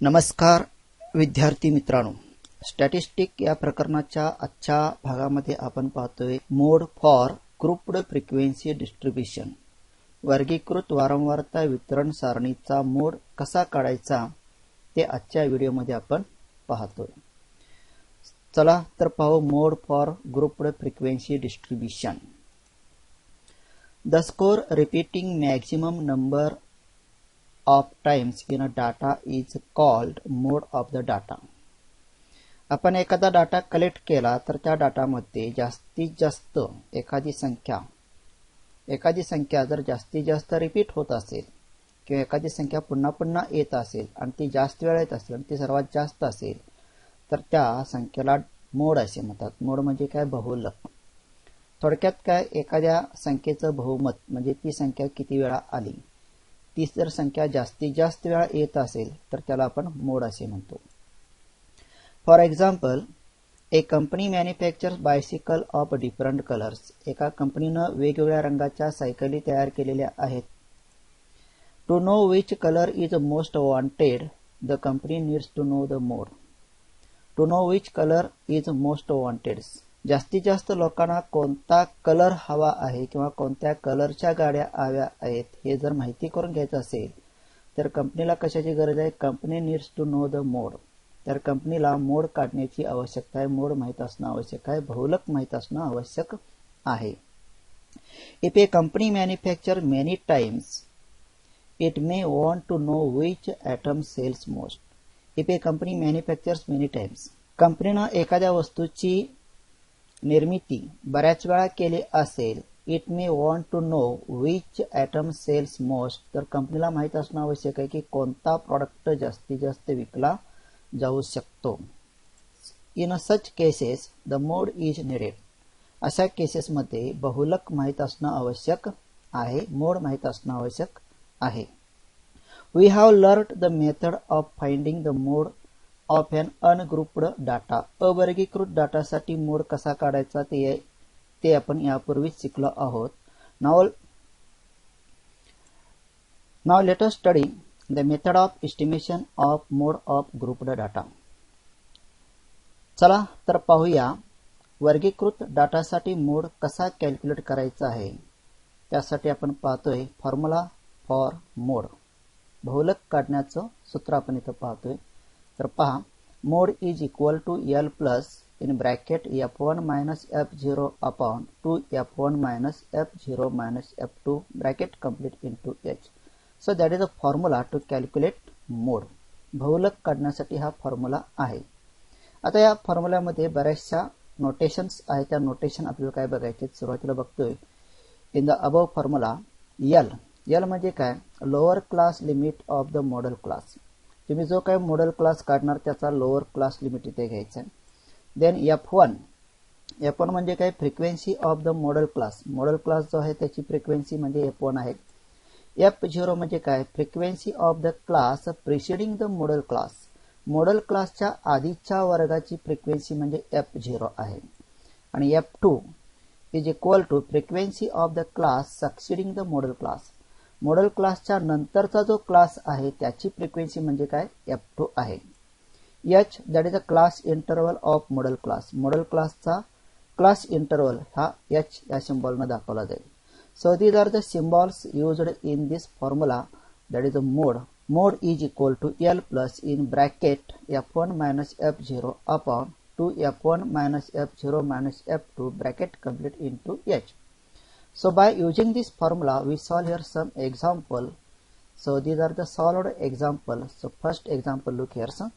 नमस्कार विद्यार्थी मित्रांनो, स्टॅटिस्टिक या प्रकरणाच्या आजच्या भागामध्ये आपण पाहतोय mode for grouped frequency distribution. वर्गीकृत वारंवारता वितरण सारणीचा मोड कसा काढायचा ते आजच्या व्हिडिओमध्ये आपण पाहतोय. चला तर पाहू mode for grouped frequency distribution. The score repeating maximum number of times in a data is called mode of the data. आपण एखादा डाटा कलेक्ट केला तर त्या डाटामध्ये जास्तीत जास्त एखादी संख्या जर जास्तीत जास्त रिपीट होत असेल किंवा एखादी संख्या पुन्हा पुन्हा येत असेल आणि ती जास्त वेळा येत असेल आणि ती सर्वात जास्त असेल तर त्या संख्येला मोड असे म्हणतात. मोड म्हणजे काय? बहुलक. थोडक्यात काय, एखाद्या संख्येचं बहुमत म्हणजे ती संख्या किती वेळा आली. ती जर संख्या जास्तीत जास्त वेळा येत असेल तर त्याला आपण मोड असे म्हणतो. For example, a company manufactures bicycle of different colours. एका कंपनीनं वेगवेगळ्या रंगाच्या सायकली तयार केलेल्या आहेत. To know which colour is most wanted, the company needs to know the mode. To know which colour is most wanted. जास्तीत जास्त लोकांना कोणता कलर हवा आहे किंवा कोणत्या कलरच्या गाड्या हव्या आहेत हे जर माहिती करून घ्यायचं असेल तर कंपनीला कशाची गरज आहे? Company needs to know the mode. तर कंपनीला मोड काढण्याची आवश्यकता आहे. मोड माहित असणं आवश्यक आहे. बहुलक माहित असणं आवश्यक आहे. If a company manufacture many times it may want to know which item sells most. If a company manufactures many times, कंपनीनं एखाद्या वस्तूची निर्मिती बऱ्याच वेळा केली असेल, it may want to know which item sells most, तर कंपनीला माहित असणं आवश्यक आहे की कोणता प्रॉडक्ट जास्तीत जास्त विकला जाऊ शकतो. In such cases the mode is needed. अशा केसेसमध्ये बहुलक माहित असणं आवश्यक आहे. मोड माहित असणं आवश्यक आहे. We have learned the method of finding the mode of an ungrouped data. अवर्गीकृत डाटासाठी मोड कसा काढायचा ते आपण यापूर्वीच शिकलो आहोत. Now let us study the method of estimation of mode of grouped data. चला तर पाहूया वर्गीकृत डाटासाठी मोड कसा कॅल्क्युलेट करायचा आहे. त्यासाठी आपण पाहतोय फॉर्म्युला फॉर मोड. बहुलक काढण्याचं सूत्र आपण इथं पाहतोय. तर पहा, mode is equal to L plus in bracket f1 minus f0 upon 2 f1 minus f0 minus f2 bracket complete into h. So that is a formula to calculate mode. बहुलक काढण्यासाठी हा फॉर्म्युला आहे. आता या फॉर्म्युल्यामध्ये बऱ्याचशा नोटेशन्स आहेत. त्या notation आपल्याला काय बघायचे? सुरुवातीला बघतोय in the above formula L म्हणजे काय? Lower class limit of the modal class. तुम्ही जो काय मॉडेल क्लास काढणार त्याचा लोअर क्लास लिमिट इथे घ्यायचा आहे. देन F1 म्हणजे काय? Frequency of the modal class. Model class जो आहे त्याची फ्रिक्वेन्सी म्हणजे F1 आहे. F0 म्हणजे काय? Frequency of the class preceding the modal class. Modal क्लासच्या आधीच्या वर्गाची फ्रिक्वेन्सी म्हणजे F0 आहे. आणि F2 is equal to frequency of the class succeeding the modal class. Modal क्लासच्या नंतरचा जो क्लास आहे त्याची फ्रिक्वेन्सी म्हणजे काय? F2 आहे. H that is a class interval of modal class. Modal क्लासचा क्लास इंटरवल हा H या सिम्बॉलने दाखवला जाईल. So these are the symbols used in this formula that is a mode. Mode is equal to L plus in bracket f1 minus f0 upon 2 f1 minus f0 minus f2 bracket complete into h. So by using this formula we solve here some example. So these are the solved example. So first example, look here. So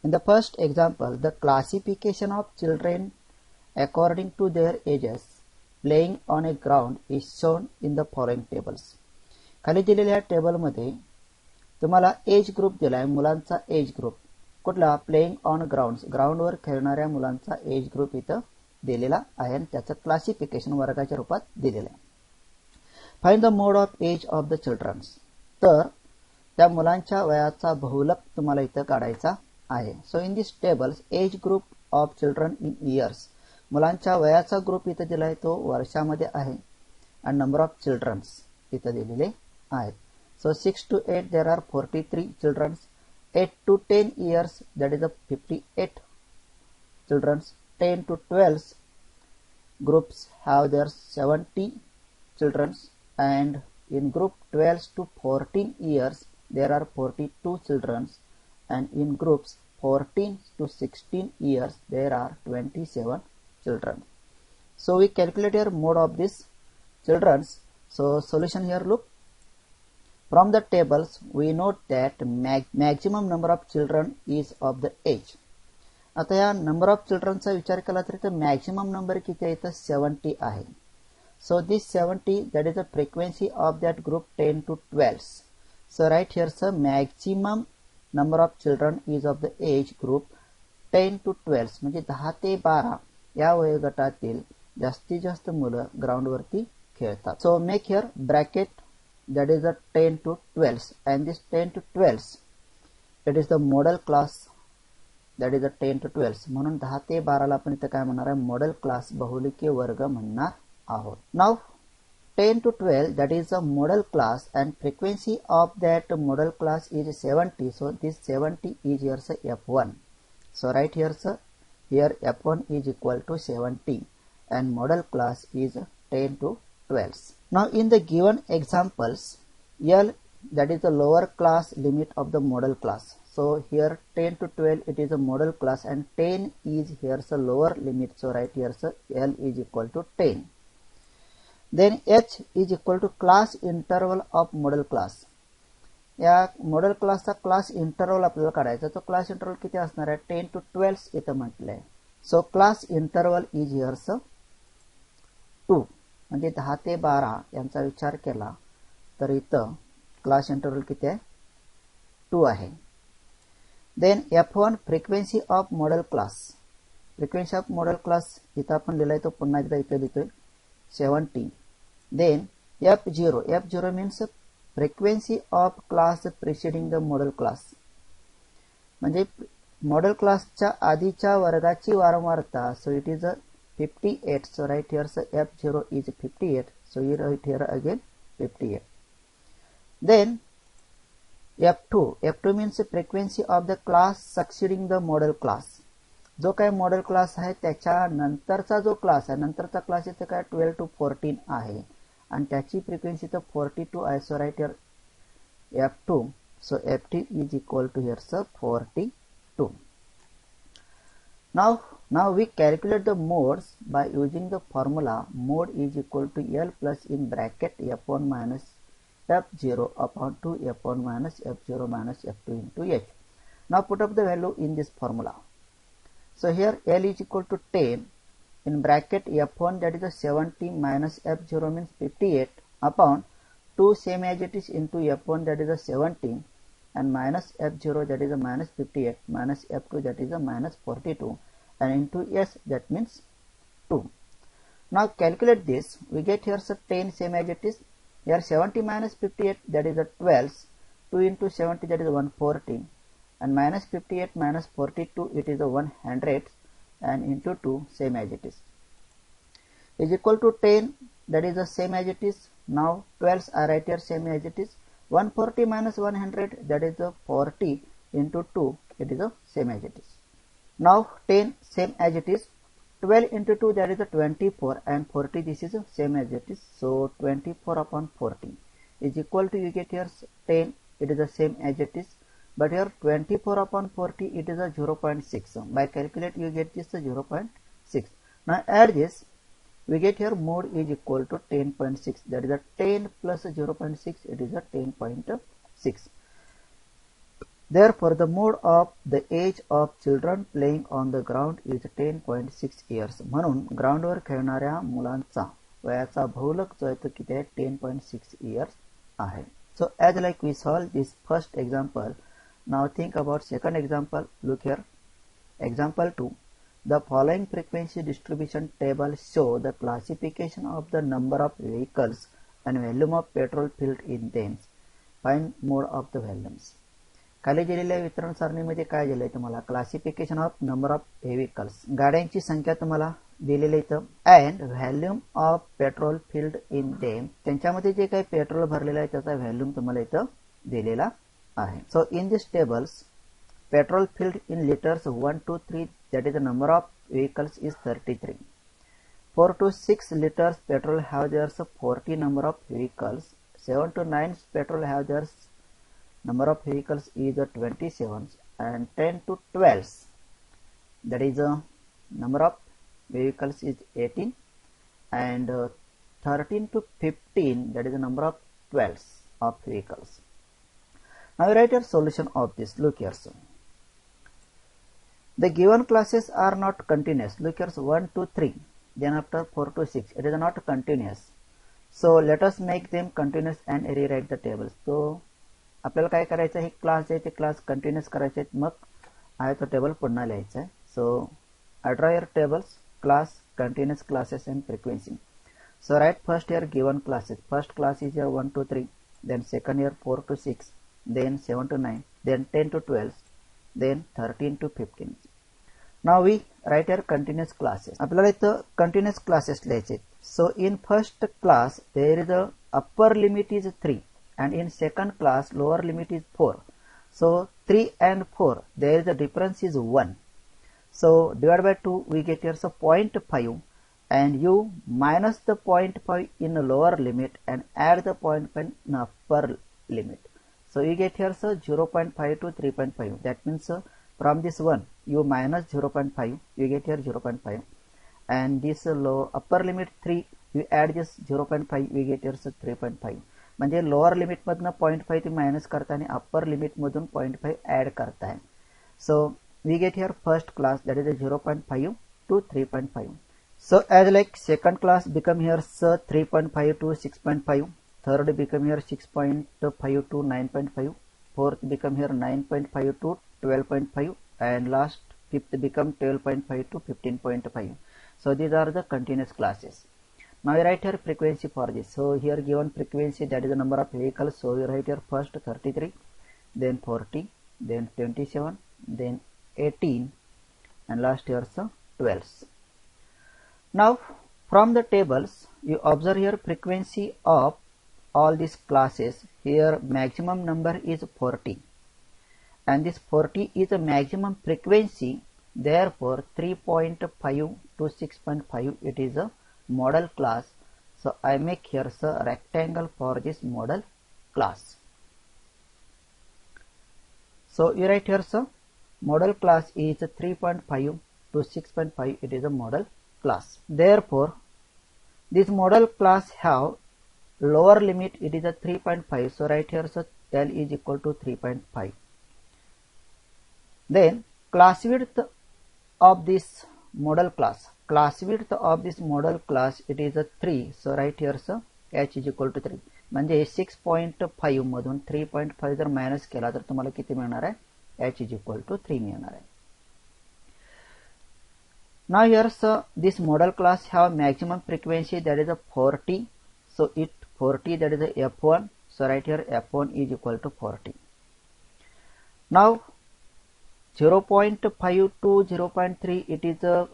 in the first example, the classification of children according to their ages playing on a ground is shown in the following tables. खाली दिलेल्या table मध्ये तुम्हाला age group दिलाय. मुलांचा age group कुठला? Playing on ground. ग्राउंडवर खेळणाऱ्या मुलांचा एज ग्रुप इथं दिलेला आहे आणि त्याचं क्लासिफिकेशन वर्गाच्या रूपात दिलेलं आहे. Find the mode of age of the childrens. तर त्या मुलांच्या वयाचा बहुलक तुम्हाला इथं काढायचा आहे. So in this tables age group of children in years. मुलांच्या वयाचा ग्रुप इथं दिलाय तो वर्षामध्ये आहे आणि नंबर ऑफ चिल्ड्रन्स इथं दिलेले आहेत. So 6 to 8 there are 43 childrens 8 to 10 years, that is a 58 children. 10 to 12 groups have their 70 children, and in group 12 to 14 years there are 42 children, and in groups 14 to 16 years there are 27 children. So we calculate here mode of these children. So solution here, look. From the tables we note that maximum number of children is of the age. आता या number of चिल्ड्रनचा विचार केला तरी तर maximum number किती आहे तर 70 आहे. So this 70, that is the frequency of that group 10 to 12. So right here sir, maximum number of children is of the age group 10 to 12, म्हणजे 10 ते 12 या वयोगटातील जास्तीत जास्त मुलं ग्राउंड वरती खेळतात. So make here bracket, that is the 10 to 12, and this 10 to 12, it is the model class, that is the 10 to 12. म्हणून 10 ते 12 ला आपण इथे काय म्हणणार आहे, मॉडेल क्लास बहुलिकीय वर्ग म्हणणार आहोत. Now 10 to 12, that is a model class, and frequency of that model class is 70. So this 70 is here sir F1. So right here sir, here F1 is equal to 70 and model class is 10 to 12. Now in the given examples, L, that is the lower class limit of the model class. So here 10 to 12 it is a model class, and 10 is here the lower limit. So right here sir, L is equal to 10. Then H is equal to class interval of model class. या model क्लासचा class interval आपल्याला काढायचा. तो class interval किती असणार आहे, 10 to 12 इथं म्हटलंय. So class interval is heirs 2, म्हणजे 10 ते 12 यांचा विचार केला तर इथं क्लास इंटरवल किती आहे, 2 आहे. Then F1 frequency of modal class. Frequency of modal class इथं आपण लिहिलाय, तो पुन्हा एकदा इथे लिहितोय 70. Then F0 means frequency of class preceding the model class. म्हणजे मॉडेल क्लासच्या आधीच्या वर्गाची वारंवारता. So it is a 58. So right here so F0 is 58. So you write here again 58. Then F2 means frequency of the class succeeding the model class. जो काय model class आहे त्याच्या नंतरचा जो क्लास आहे, नंतरचा क्लास इथे काय 12 to 14 आहे आणि त्याची फ्रिक्वेन्सी तर 42 आहे. So write here F2. So F2 is equal to here sir 42. Now we calculate the modes by using the formula mode is equal to L plus in bracket F1 minus F0 upon 2 F1 minus F0 minus F2 into H. Now put up the value in this formula. So here L is equal to 10 in bracket F1, that is a 70 minus F0 means 58 upon 2 same as it is into F1, that is a 17, and minus F0, that is a minus 58, minus F2, that is a minus 42, and into S, that means 2. Now calculate this. We get here so 10 same as it is. Here 70 minus 58, that is a 12. 2 into 70, that is 140. And minus 58 minus 42, it is a 100, and into 2 same as it is equal to 10, that is the same as it is. Now 12 are right here same as it is. 140 minus 100, that is the 40 into 2, it is the same as it is. Now 10 same as it is. 12 into 2, that is the 24, and 40 this is the same as it is. So 24 upon 40 is equal to, you get here 10, it is the same as it is. But here 24 upon 40, it is a 0.6. By calculate you get this 0.6. Now add this, we get here mode is equal to 10.6. That is a 10 plus 0.6, it is a 10.6. Therefore the mode of the age of children playing on the ground is 10.6 years. म्हणून ground वर खेळणाऱ्या मुलांचा वयाचा बहुलक जो आहे तो किती आहे, 10.6 years आहे. So as like we solve this first example, now think about second example. Look here, example 2. The following frequency distribution table show the classification of the number of vehicles and volume of petrol filled in them. Find mode of the volumes. खाली दिलेल्या वितरण सारणीमध्ये काय दिलंय तुम्हाला, classification of number of vehicles, गाड्यांची संख्या तुम्हाला दिलेली इथं, and volume of petrol filled in them, त्यांच्यामध्ये जे काही पेट्रोल भरलेलं आहे त्याचा व्हॉल्यूम तुम्हाला इथं दिलेला आहे. So in this tables petrol filled in liters 1 to 3, that is the number of vehicles, is 33. 4 to 6 liters petrol have their 40 number of vehicles. 7 to 9 petrol have their number of vehicles is 27, and 10 to 12, that is number of vehicles is 18, and 13 to 15, that is the number of 12 of vehicles. Now we write a solution of this. Look here. So the given classes are not continuous. Look here. So 1 to 3, then after 4 to 6, it is not continuous. So let us make them continuous and rewrite the tables. So आपल्याला काय करायचं आहे, class आहे ते class continuous करायचे आहेत, मग आहे तो टेबल पुन्हा लिहायचा आहे. सो I draw your tables, class, continuous classes and frequency. So write first here given classes. First class is your 1 to 3, then second here 4 to 6, then 7 to 9, then 10 to 12, then 13 to 15. Now we write here continuous classes. आपल्याला इथं continuous classes लिहायचे. So in first class there is a upper limit is 3, and in second class lower limit is 4. So 3 and 4, there is a difference is 1. So divided by 2, we get here so 0.5, and you minus the 0.5 in the lower limit and add the 0.5 in upper limit. So you get here so 0.5 to 3.5. That means from this one you minus 0.5, you get here 0.5, and this low upper limit 3, you add this 0.5, we get here so 3.5. म्हणजे lower limit मधनं 0.5 ते minus करता आणि upper limit मधून 0.5 add करताय. सो we get here first class, that is a 0.5 to 3.5. So as like second class become here so 3.5 to 6.5, third become here 6.5 to 9.5, fourth become here 9.5 to 12.5, and last fifth become 12.5 to 15.5. So these are the continuous classes. Now we write here frequency for this. So here given frequency, that is the number of vehicles. So we write here first 33, then 40, then 27, then 18, and last here so 12. Now from the tables you observe here frequency of all these classes. Here maximum number is 40, and this 40 is the maximum frequency. Therefore 3.5 to 6.5, it is a model class. So I make here a rectangle for this model class. So you write here so model class is 3.5 to 6.5, it is a model class. Therefore this model class have lower limit, it is a 3.5. So right here so L is equal to 3.5. Then class width of this model class, it is a 3. So right here so H is equal to 3. म्हणजे 6.5 मधून 3.5 जर minus केला तर तुम्हाला किती मिळणार आहे, H is equal to 3 मिळणार आहे. Now here so this model class have maximum frequency, that is a 40. So it 40, that is a F1. So right here F1 is equal to 40. Now 0.5 to 0.3, it is a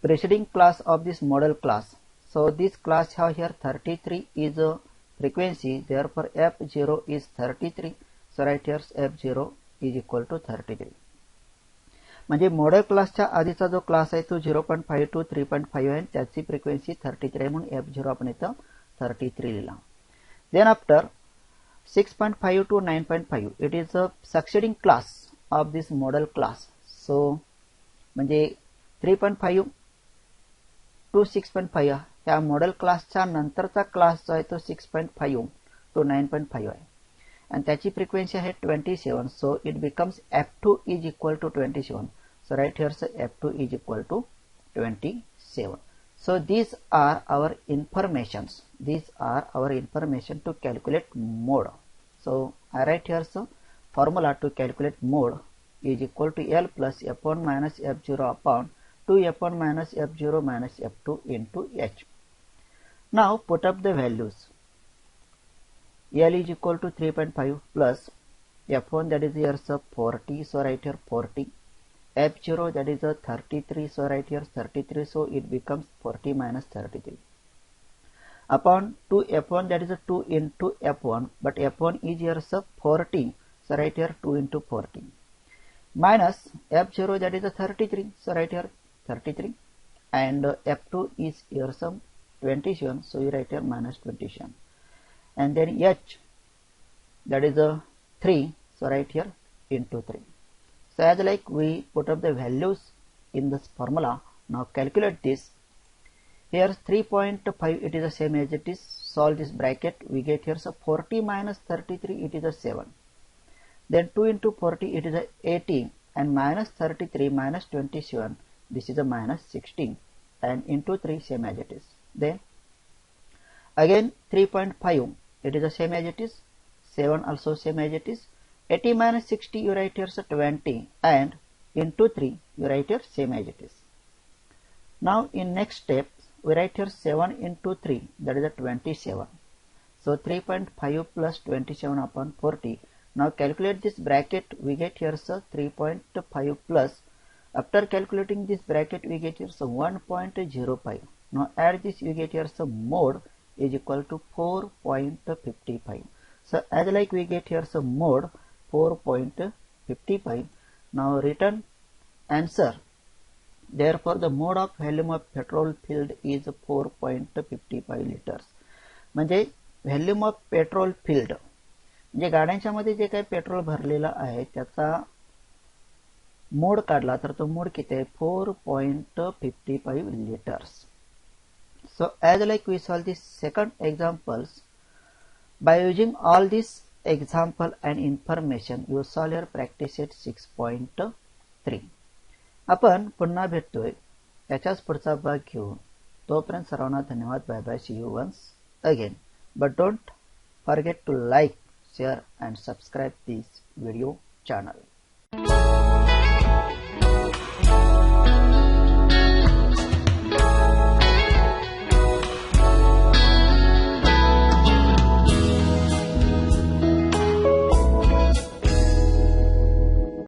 preceding class of this model class. So this class have here 33 is a frequency, therefore F0 is 33. So right here F0 is equal to 33. म्हणजे model क्लासच्या आधीचा जो class आहे तो 0.5 to 3.5 आहे, त्याची frequency 33 आहे, म्हणून F0 आपण इथं 33 लिहिला. Then after 6.5 to 9.5, it is a succeeding class of this model class. So म्हणजे 3.5 to 6.5 ह्या मॉडेल क्लासच्या नंतरचा क्लास जो आहे तो 6.5 to 9.5 आहे, and त्याची फ्रिक्वेन्सी आहे 27. So it becomes F2 is equal to 27. So right here so F2 is equal to 27. So these are our informations. These are our information to calculate mode. So I write here so formula to calculate mode is equal to L plus F1 minus F0 upon 2 F1 minus F0 minus F2 into H. Now put up the values. L is equal to 3.5 plus F1, that is here so 40. So right here 40. F0, that is a 33. So right here 33. So it becomes 40 minus 33 upon 2 F1, that is a 2 into F1, but F1 is here so 40. So right here 2 into 40. minus F0, that is a 33. So write here 33, and F2 is your sum 27. So you write here minus 27, and then H, that is a 3. So write here into 3. So as like we put up the values in this formula. Now calculate this. Here 3.5, it is the same as it is. Solve this bracket. We get here so 40 minus 33, it is a 7. Then 2 into 40, it is a 18, and minus 33 minus 27, this is a minus 16, and into 3, same as it is. Then again 3.5, it is the same as it is. 7 also same as it is. 80 minus 60, you write here so 20, and into 3, you write here same as it is. Now in next step, we write here 7 into 3, that is a 27. So 3.5 plus 27 upon 40. Now calculate this bracket. We get here so 3.5 plus. After calculating this bracket, we get here so 1.05. Now add this, you get here so mode is equal to 4.55. So as like we get here so mode 4.55. Now return answer. Therefore the mode of volume of petrol filled is 4.55 liters. म्हणजे volume of petrol field म्हणजे गाड्यांच्या मध्ये जे काही petrol भरलेलं आहे त्याचा mode काढला तर तो मोड किती आहे 4.55 liters. So as like we solve this second examples, by using all this example and information, you solve your practice at 6.3. आपण पुन्हा भेटतोय याच्याच पुढचा भाग घेऊन. तोपर्यंत सर्वांना धन्यवाद. Bye bye. See you once again. But don't forget to like, share and subscribe this video channel.